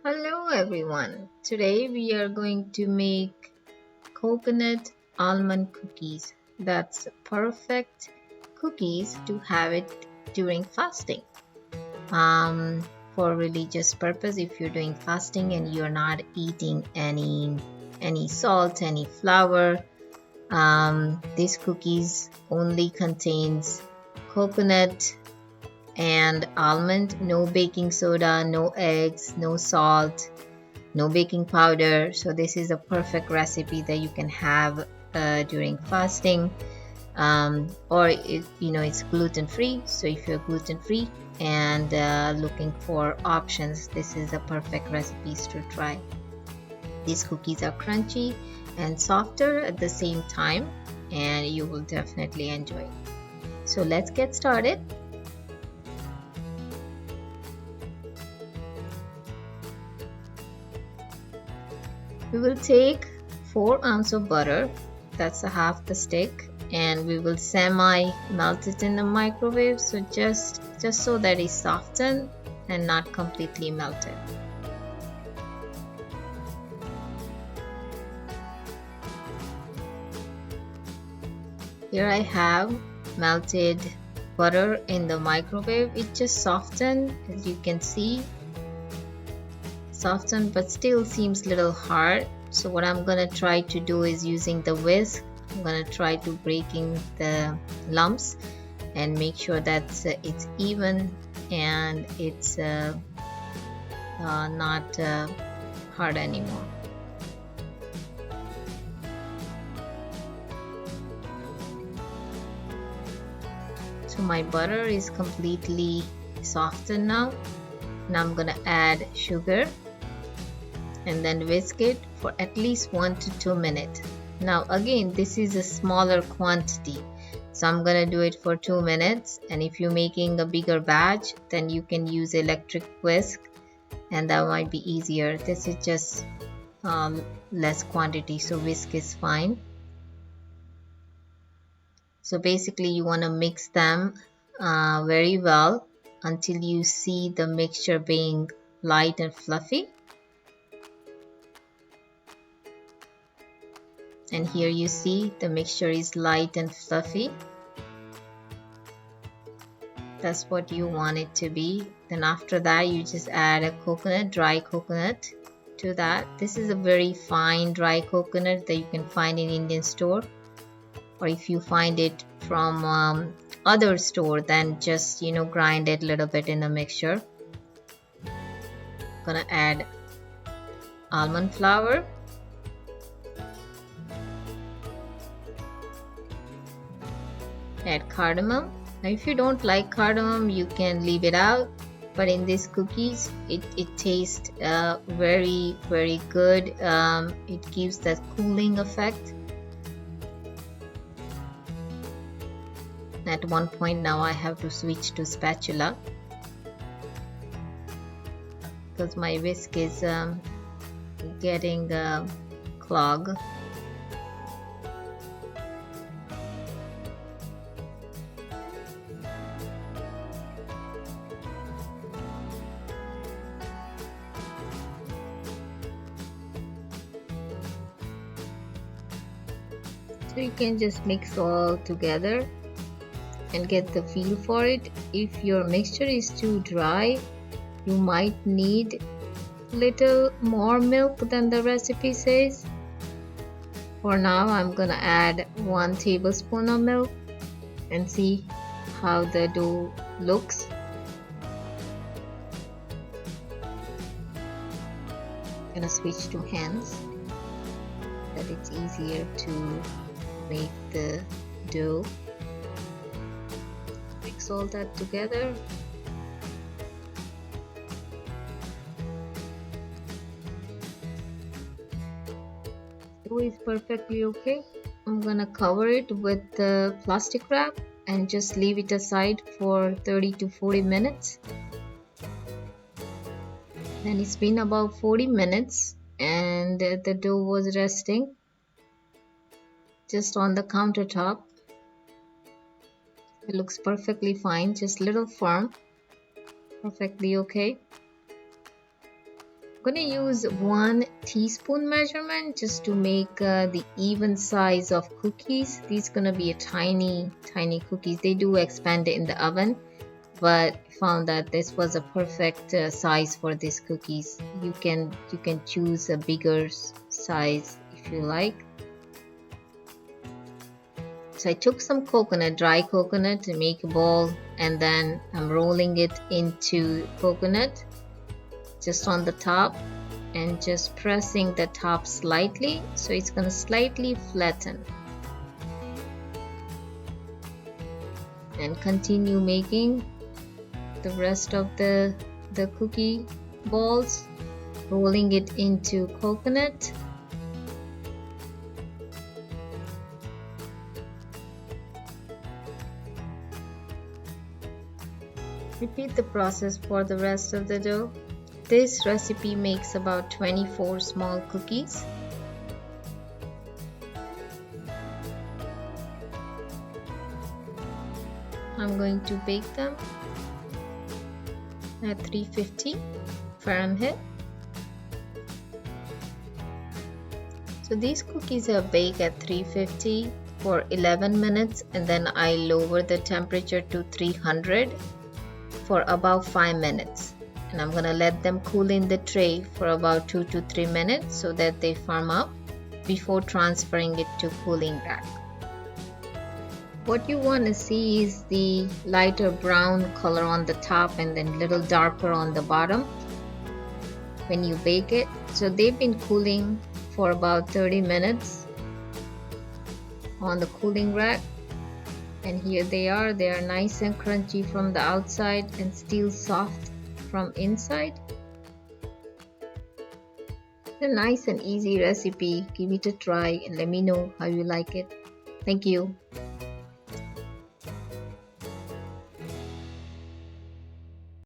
Hello everyone. Today we are going to make coconut almond cookies. That's perfect cookies to have it during fasting. Um, for religious purpose, if you're doing fasting and you're not eating any salt, any flour, these cookies only contains coconut and almond, no baking soda, no eggs, no salt, no baking powder. So this is a perfect recipe that you can have during fasting, or it's gluten free. So if you're gluten free and looking for options, this is a perfect recipes to try. These cookies are crunchy and softer at the same time, and you will definitely enjoy. So let's get started. We will take 4 ounces of butter, that's a half the stick, and we will semi melt it in the microwave, so just so that it's softened and not completely melted. Here I have melted butter in the microwave. It just softened, as you can see, softened, but still seems a little hard. So what I'm gonna try to do is using the whisk, I'm gonna try to breaking the lumps and make sure that it's even and it's not hard anymore. So my butter is completely softened now. Now I'm gonna add sugar and then whisk it for at least 1 to 2 minutes. Now again, this is a smaller quantity, so I'm gonna do it for 2 minutes, and if you're making a bigger batch, then you can use electric whisk and that might be easier. This is just less quantity, so whisk is fine. So basically you want to mix them very well until you see the mixture being light and fluffy. And here you see the mixture is light and fluffy. That's what you want it to be. Then after that you just add a coconut, dry coconut to that. This is a very fine dry coconut that you can find in Indian store, or if you find it from other store, then just grind it a little bit in a mixture. Gonna add almond flour, add cardamom. Now if you don't like cardamom, you can leave it out, but in these cookies it tastes very good. It gives that cooling effect. At one point now I have to switch to spatula because my whisk is getting clogged. So you can just mix all together and get the feel for it. If your mixture is too dry, you might need little more milk than the recipe says. For now I'm gonna add 1 tablespoon of milk and see how the dough looks. I'm gonna switch to hands that it's easier to make the dough. Mix all that together. Dough is perfectly okay. I'm gonna cover it with the plastic wrap and just leave it aside for 30 to 40 minutes. And it's been about 40 minutes and the dough was resting just on the countertop. It looks perfectly fine, just little firm, perfectly okay. I'm going to use 1 teaspoon measurement just to make the even size of cookies. These going to be a tiny cookies. They do expand it in the oven, but I found that this was a perfect size for these cookies. You can choose a bigger size if you like. So I took some coconut, dry coconut, to make a ball, and then I'm rolling it into coconut just on the top and just pressing the top slightly, so it's going to slightly flatten. And continue making the rest of the cookie balls, rolling it into coconut. Repeat the process for the rest of the dough. This recipe makes about 24 small cookies. I'm going to bake them at 350 Fahrenheit. So these cookies are baked at 350 for 11 minutes, and then I lower the temperature to 300 for about 5 minutes. And I'm gonna let them cool in the tray for about 2 to 3 minutes so that they firm up before transferring it to cooling rack. What you want to see is the lighter brown color on the top and then little darker on the bottom when you bake it. So they've been cooling for about 30 minutes on the cooling rack, and here they are nice and crunchy from the outside and still soft from inside. A nice and easy recipe. Give it a try and let me know how you like it. Thank you.